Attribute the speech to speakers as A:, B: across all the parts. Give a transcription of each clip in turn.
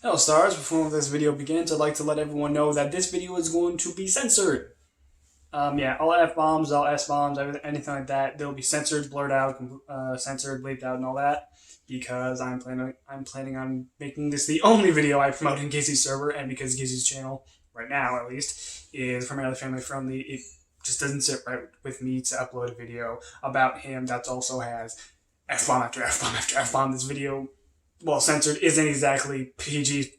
A: Hello stars, before this video begins, I'd like to let everyone know that this video is going to be censored. Yeah, all F-bombs, all S-bombs, anything like that, they'll be censored, blurred out, censored, bleeped out, and all that, because I'm planning on making this the only video I promote in Gizzy's server, and because Gizzy's channel, right now at least, is primarily family friendly, it just doesn't sit right with me to upload a video about him that also has F-bomb after F-bomb after F-bomb. This video, well, censored, isn't exactly PG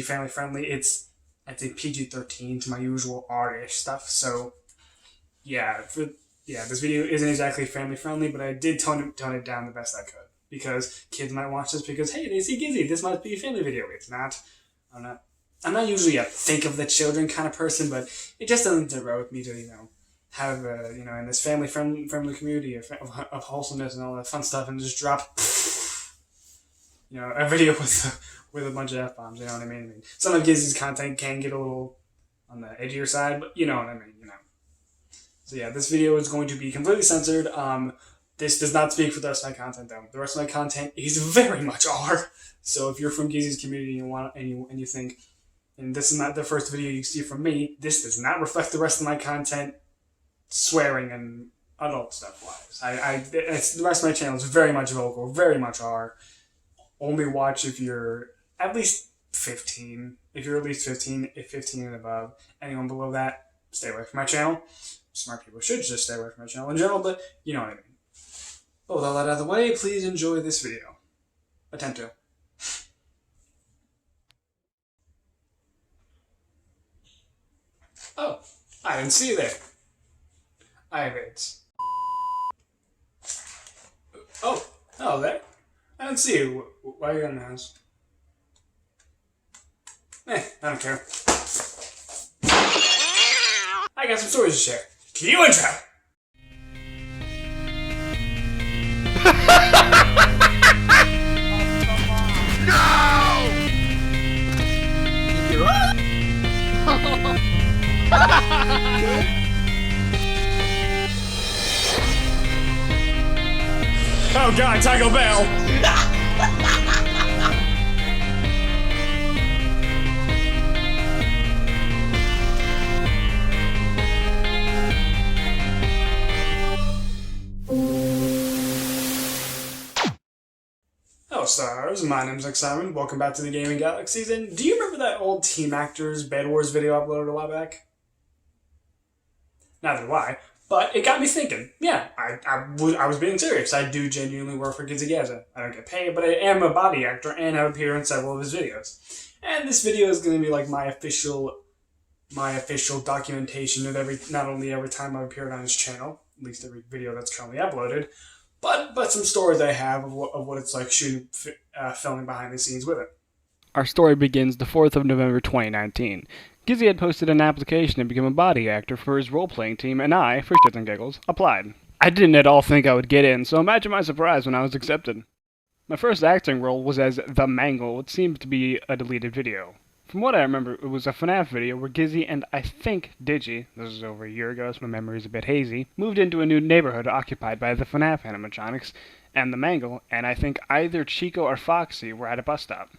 A: family friendly. It's, I'd say, PG-13 to my usual R-ish stuff. So yeah, this video isn't exactly family friendly, but I did tone it down the best I could because kids might watch this because, hey, they see Gizzy, this must be a family video. It's not. I'm not. I'm not usually a think of the children kind of person, but it just doesn't sit right with me to have in this friendly community of wholesomeness and all that fun stuff, and just drop a video with a bunch of F bombs. You know what I mean? Some of Gizzy's content can get a little on the edgier side, but you know what I mean. So yeah, this video is going to be completely censored. This does not speak for the rest of my content, though. The rest of my content is very much R. So if you're from Gizzy's community and you think, and this is not the first video you see from me, this does not reflect the rest of my content, swearing and adult stuff wise. The rest of my channel is very much vocal, very much R. Only watch if you're at least 15. If you're at least 15, if 15 and above. Anyone below that, stay away from my channel. Smart people should just stay away from my channel in general, but you know what I mean. But with all that out of the way, please enjoy this video. Attempt to. Oh, I didn't see you there. I have AIDS. Oh, hello there. I didn't see you. Why are you in the house? I don't care. I got some stories to share. Cue intro! Oh god, Taco Bell! Hello stars, my name's Simon. Welcome back to the Gaming Galaxies, and do you remember that old Team Actors Bed Wars video I uploaded a while back? Neither do I, but it got me thinking. Yeah, I was being serious. I do genuinely work for Gizzy Gazza. I don't get paid, but I am a body actor and I appear in several of his videos. And this video is going to be like my official documentation of not only every time I've appeared on his channel, at least every video that's currently uploaded, but some stories I have of what it's like filming behind the scenes with it.
B: Our story begins the 4th of November 2019. Gizzy had posted an application to become a body actor for his role-playing team, and I, for shits and giggles, applied. I didn't at all think I would get in, so imagine my surprise when I was accepted. My first acting role was as the Mangle, which seemed to be a deleted video. From what I remember, it was a FNAF video where Gizzy and I think Digi, this was over a year ago so my memory is a bit hazy, moved into a new neighborhood occupied by the FNAF animatronics, and the Mangle, and I think either Chico or Foxy were at a bus stop.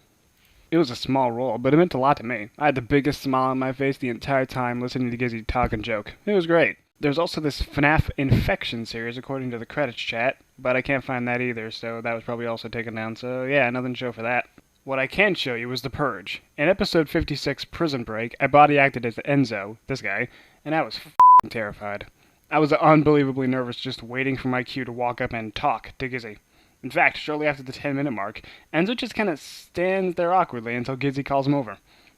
B: It was a small role, but it meant a lot to me. I had the biggest smile on my face the entire time listening to Gizzy talk and joke. It was great. There's also this FNAF Infection series according to the credits chat, but I can't find that either, so that was probably also taken down, so yeah, nothing to show for that. What I can show you is The Purge. In episode 56, Prison Break, I body acted as Enzo, this guy, and I was f***ing terrified. I was unbelievably nervous just waiting for my cue to walk up and talk to Gizzy. In fact, shortly after the 10-minute mark, Enzo just kind of stands there awkwardly until Gizzy calls him over.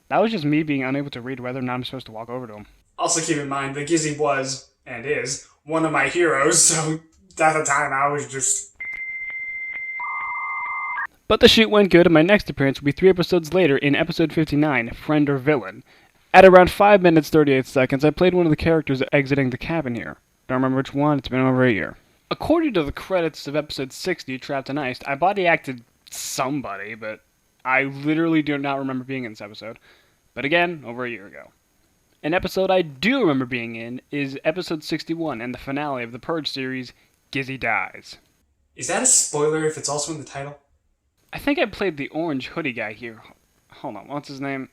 B: That was just me being unable to read whether or not I'm supposed to walk over to him.
A: Also keep in mind that Gizzy was, and is, one of my heroes, so at the time I was just...
B: But the shoot went good, and my next appearance will be 3 episodes later in episode 59, Friend or Villain. At around 5 minutes 38 seconds, I played one of the characters exiting the cabin here. Don't remember which one, it's been over a year. According to the credits of episode 60, Trapped and Iced, I body acted somebody, but I literally do not remember being in this episode. But again, over a year ago. An episode I do remember being in is episode 61 and the finale of the Purge series, Gizzy Dies.
A: Is that a spoiler if it's also in the title?
B: I think I played the orange hoodie guy here. hold on, what's his name?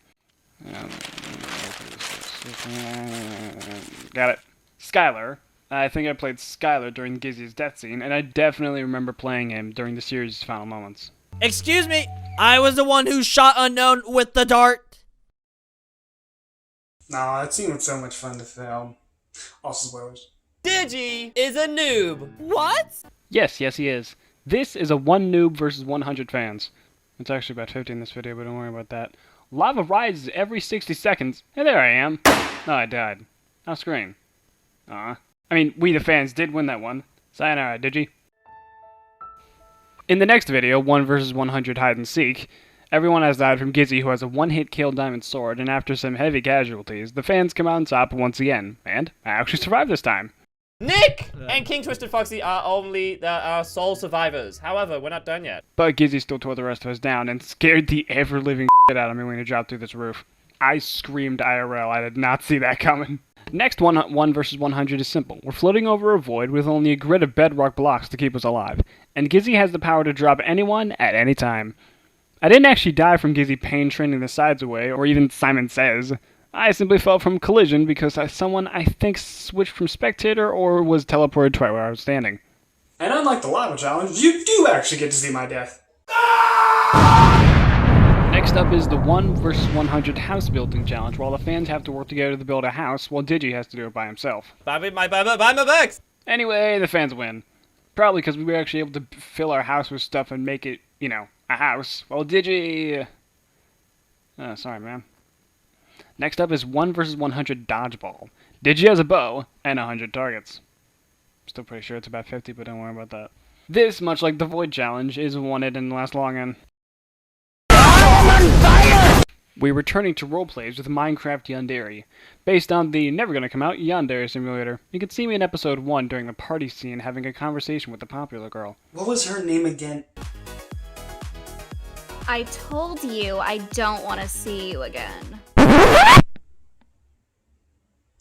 B: Got it. Skylar. I think I played Skylar during Gizzy's death scene, and I definitely remember playing him during the series' final moments.
C: Excuse me, I was the one who shot Unknown with the dart.
A: No, that scene was so much fun to film. Also spoilers.
C: Gizzy is a noob. What?
B: Yes, he is. This is a 1 noob versus 100 fans. It's actually about 50 in this video, but don't worry about that. Lava rises every 60 seconds. Hey, there I am. Oh, I died. Off screen. I mean, we the fans did win that one. Sayonara, Digi. In the next video, 1 versus 100 hide and seek, everyone has died from Gizzy, who has a one-hit kill diamond sword, and after some heavy casualties, the fans come out on top once again. And I actually survived this time.
C: Nick and King Twisted Foxy are only our sole survivors. However, we're not done yet.
B: But Gizzy still tore the rest of us down and scared the ever-living shit out of me when he dropped through this roof. I screamed IRL. I did not see that coming. Next 1 versus 100 is simple. We're floating over a void with only a grid of bedrock blocks to keep us alive, and Gizzy has the power to drop anyone at any time. I didn't actually die from Gizzy pain training the sides away, or even Simon Says. I simply fell from collision because someone, I think, switched from spectator or was teleported to where I was standing.
A: And unlike the lava challenge, you do actually get to see my death.
B: Next up is the 1 versus 100 house building challenge, while the fans have to work together to build a house, while Digi has to do it by himself.
C: Buy my bags!
B: Anyway, the fans win. Probably because we were actually able to fill our house with stuff and make it, you know, a house, while Digi... sorry, man. Next up is 1 versus 100 dodgeball. Digi has a bow and 100 targets. Still pretty sure it's about 50, but don't worry about that. This, much like the Void Challenge, is one it didn't last long in. We're returning to roleplays with Minecraft Yandere, based on the never-gonna-come-out Yandere simulator. You can see me in episode 1 during the party scene having a conversation with the popular girl.
A: What was her name again?
D: I told you I don't want to see you again.
A: You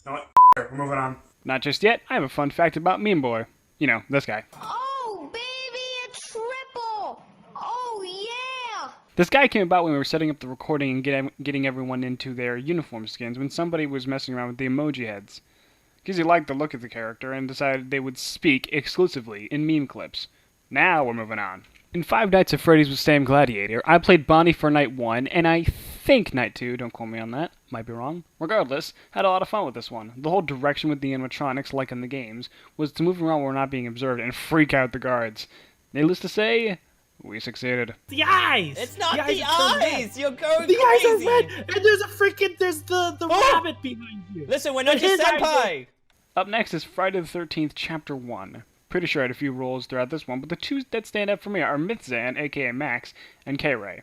A: know what? We're moving on.
B: Not just yet, I have a fun fact about Meme Boy. You know, this guy.
D: Oh, baby, a triple! Oh, yeah!
B: This guy came about when we were setting up the recording and getting everyone into their uniform skins when somebody was messing around with the emoji heads. Gizzy liked the look of the character and decided they would speak exclusively in meme clips. Now we're moving on. In Five Nights at Freddy's with Sam Gladiator, I played Bonnie for Night 1, and I think Night 2, don't quote me on that, might be wrong. Regardless, had a lot of fun with this one. The whole direction with the animatronics, like in the games, was to move around where we're not being observed and freak out the guards. Needless to say, we succeeded.
E: The eyes!
C: It's not the
E: are
C: eyes! You're going
E: The eyes
C: crazy!
E: are red! And there's the rabbit behind you!
C: Listen, we're not
E: And
C: just
E: his eyes
C: senpai!
B: Up next is Friday the 13th, Chapter 1. Pretty sure I had a few roles throughout this one, but the two that stand out for me are Mythzan, aka Max, and K-Ray.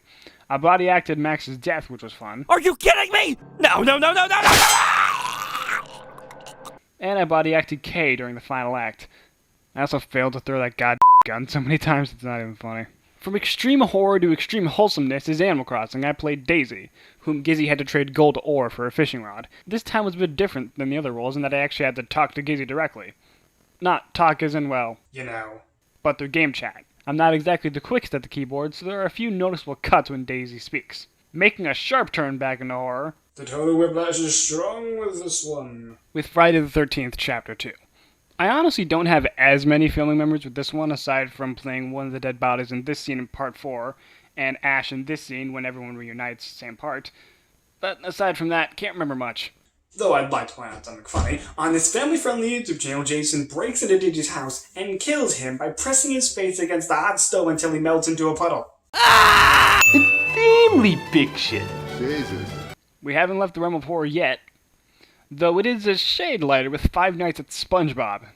B: I body acted Max's death, which was fun.
C: Are you kidding me? No!
B: And I body acted K during the final act. I also failed to throw that goddamn gun so many times it's not even funny. From extreme horror to extreme wholesomeness is Animal Crossing. I played Daisy, whom Gizzy had to trade gold ore for a fishing rod. This time was a bit different than the other roles in that I actually had to talk to Gizzy directly. Not talk as in, well,
A: You know.
B: but through game chat. I'm not exactly the quickest at the keyboard, so there are a few noticeable cuts when Daisy speaks. Making a sharp turn back into horror,
A: The total whiplash is strong with this one.
B: with Friday the 13th, Chapter 2. I honestly don't have as many filming memories with this one, aside from playing one of the dead bodies in this scene in Part 4, and Ash in this scene when everyone reunites, same part. But aside from that, can't remember much.
A: Though I'd like to point out something funny. On this family-friendly YouTube channel, Jason breaks into Digi's house and kills him by pressing his face against the hot stove until he melts into a puddle.
F: Extremely fiction.
G: Jesus.
B: We haven't left the realm of horror yet, though it is a shade lighter with Five Nights at SpongeBob.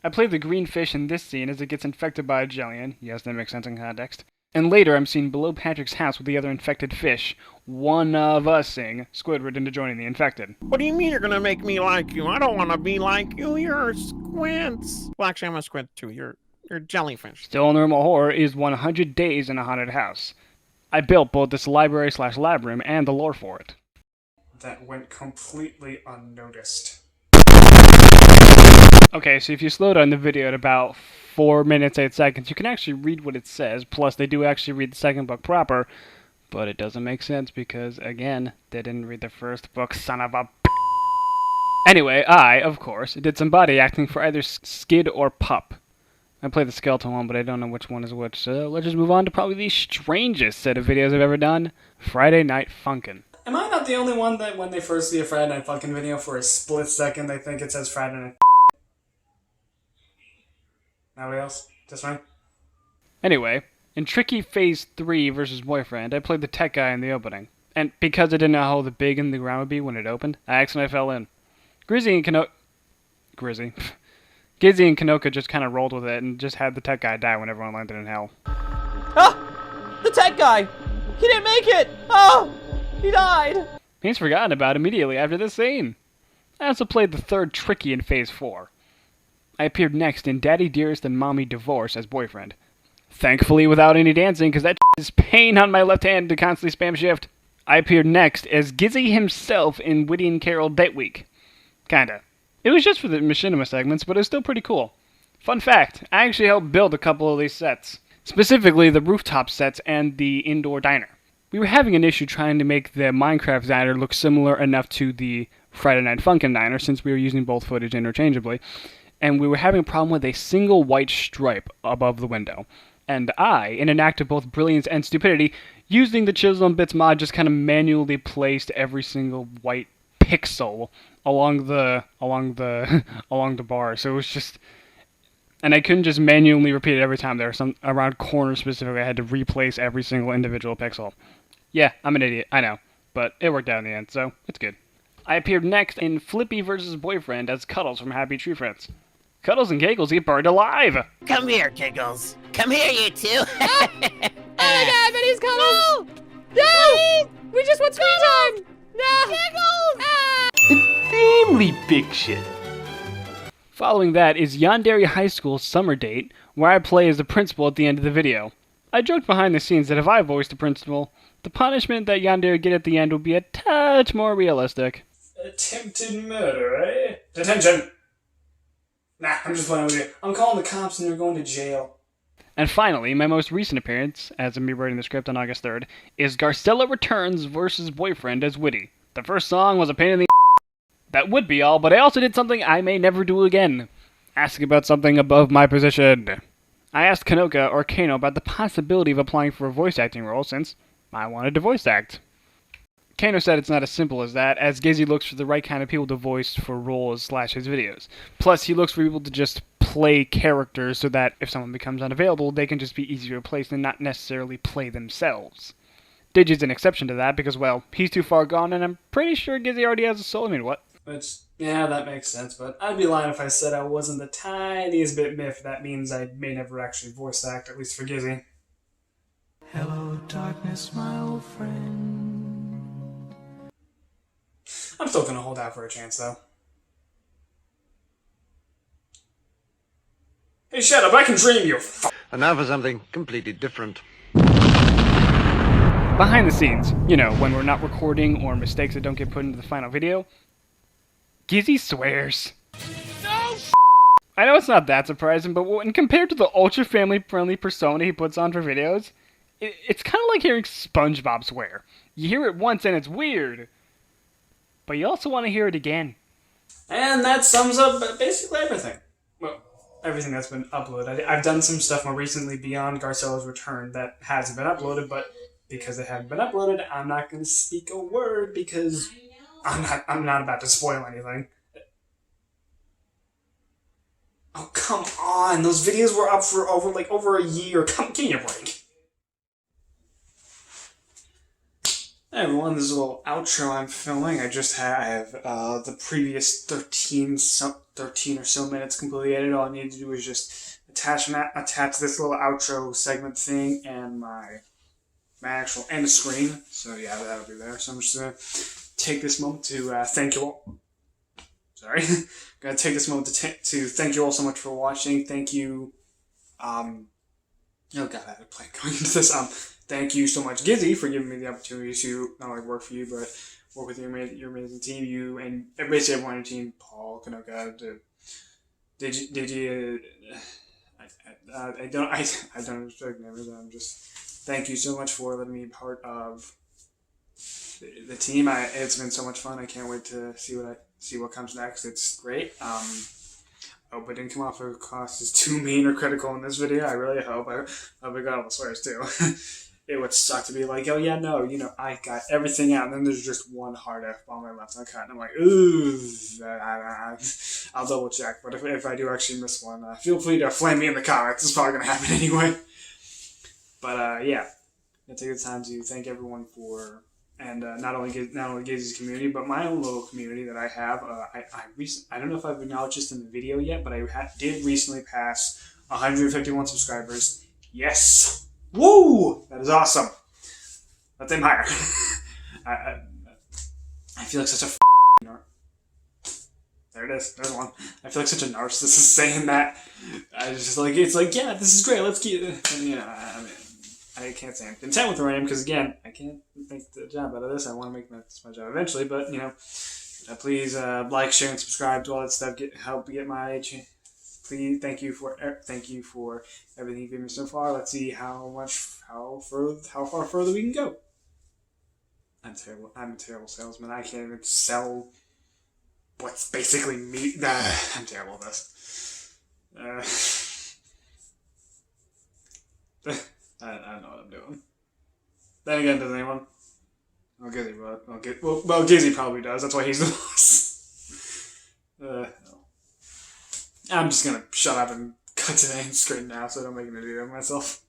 B: I play the green fish in this scene as it gets infected by a jellion. Yes, that makes sense in context. And later I'm seen below Patrick's house with the other infected fish, one of us seeing Squidward into joining the infected.
E: What do you mean you're gonna make me like you? I don't wanna be like you, you're squints. Well, actually, I'm a squint too. You're jellyfish.
B: Still in the realm of horror is 100 Days in a Haunted House. I built both this library/lab room and the lore for it.
A: That went completely unnoticed.
B: Okay, so if you slow down the video at about 4 minutes, 8 seconds, you can actually read what it says, plus they do actually read the second book proper, But it doesn't make sense because, again, they didn't read the first book, son of a... Anyway, I, of course, did some body acting for either Skid or Pup. I played the skeleton one, but I don't know which one is which, so let's just move on to probably the strangest set of videos I've ever done, Friday Night Funkin'.
A: Am I not the only one that when they first see a Friday Night Funkin' video, for a split second they think it says Friday Night? Nobody else? Just me?
B: Anyway, in Tricky Phase 3 versus Boyfriend, I played the tech guy in the opening. And because I didn't know how big in the ground would be when it opened, I accidentally fell in. Gizzy and Kanoka just kind of rolled with it and just had the tech guy die when everyone landed in hell.
C: Ah! The tech guy! He didn't make it! Oh! He died!
B: He's forgotten about immediately after this scene. I also played the third Tricky in Phase 4. I appeared next in Daddy Dearest and Mommy Divorce as Boyfriend. Thankfully without any dancing, because that is pain on my left hand to constantly spam shift. I appeared next as Gizzy himself in Witty and Carol Date Week. Kinda. It was just for the machinima segments, but it was still pretty cool. Fun fact, I actually helped build a couple of these sets. Specifically the rooftop sets and the indoor diner. We were having an issue trying to make the Minecraft diner look similar enough to the Friday Night Funkin' diner, since we were using both footage interchangeably, and we were having a problem with a single white stripe above the window. And I, in an act of both brilliance and stupidity, using the Chisel and Bits mod, just kind of manually placed every single white pixel along the bar. So it was just, and I couldn't just manually repeat it every time. There were some around corners specifically. I had to replace every single individual pixel. Yeah, I'm an idiot, I know, but it worked out in the end, so it's good. I appeared next in Flippy vs. Boyfriend as Cuddles from Happy Tree Friends. Cuddles and Giggles get burned alive!
F: Come here, Giggles. Come here, you two.
C: Oh my god, but he's Cuddles! No! We just want screen time! No! Giggles! Ah!
G: Extremely big shit.
B: Following that is Yandere High School Summer Date, where I play as the principal at the end of the video. I joked behind the scenes that if I voiced the principal, the punishment that Yandere get at the end would be a touch more realistic.
A: Attempted murder, eh? Detention! Nah, I'm just playing with you. I'm calling the cops and you're going to jail.
B: And finally, my most recent appearance, as of me writing the script on August 3rd, is Garcella Returns versus Boyfriend as Witty. The first song was a pain in the That would be all, but I also did something I may never do again. Ask about something above my position. I asked Kanoka or Kano about the possibility of applying for a voice acting role since I wanted to voice act. Kano said it's not as simple as that, as Gizzy looks for the right kind of people to voice for roles / his videos. Plus, he looks for people to just play characters so that if someone becomes unavailable, they can just be easy to replace and not necessarily play themselves. Digi's an exception to that because, well, he's too far gone and I'm pretty sure Gizzy already has a soul. I mean, what?
A: Which, yeah, that makes sense, but I'd be lying if I said I wasn't the tiniest bit miffed. That means I may never actually voice act, at least for Gizzy.
G: Hello, darkness, my old friend.
A: I'm still gonna hold out for a chance, though. Hey, shut up, I can dream, you
H: And now for something completely different.
B: Behind the scenes, you know, when we're not recording or mistakes that don't get put into the final video, Gizzy swears. No! I know it's not that surprising, but when compared to the ultra family-friendly persona he puts on for videos, it's kind of like hearing SpongeBob swear. You hear it once and it's weird, but you also want to hear it again.
A: And that sums up basically everything. Well, everything that's been uploaded. I've done some stuff more recently beyond Garcella's Return that hasn't been uploaded, but because it hasn't been uploaded, I'm not going to speak a word because I'm not about to spoil anything. Oh, come on. Those videos were up for over a year. Give me a break. Hey everyone, this is a little outro I'm filming. I just have the previous 13 or so minutes completely edited. All I need to do is just attach this little outro segment thing and my actual end screen. So yeah, that'll be there. So I'm just going to take this moment to thank you all. Sorry. I'm going to take this moment to thank you all so much for watching. Thank you. Oh god, I have a plan going into this. Thank you so much, Gizzy, for giving me the opportunity to not only work for you, but work with your amazing team. You and basically everyone on your team. Paul, Kanoka, did you? I don't expect never. I'm just thank you so much for letting me be part of the team. It's been so much fun. I can't wait to see what comes next. It's great. Hope it didn't come off as too mean or critical in this video. I really hope. I hope I got all the swears too. It would suck to be like, oh yeah, no, I got everything out, and then there's just one hard F-bomb I left uncut, and I'm like, ooh, I'll double check. But if I do actually miss one, feel free to flame me in the comments. It's probably gonna happen anyway. But yeah, I'm gonna take the time to thank everyone for, and not only Gizzy's community, but my own little community that I have. I don't know if I've acknowledged this in the video yet, but I did recently pass 151 subscribers. Yes. Woo! That is awesome. Let's aim higher. I feel like such a there it is. There's one. I feel like such a narcissist saying that. It's like, yeah, this is great. Let's keep it. And, I can't say I'm content with where I am because, again, I can't make the job out of this. I want to make this my job eventually, but, please like, share, and subscribe to all that stuff. Help get my Please, thank you for everything you've given me so far. Let's see how far further we can go. I'm a terrible salesman. I can't even sell what's basically me. I'm terrible at this. I don't know what I'm doing. Then again, does anyone? Oh, Gizzy, well, Gizzy probably does. That's why he's the boss. I'm just gonna shut up and cut to the end screen now so I don't make an idiot of myself.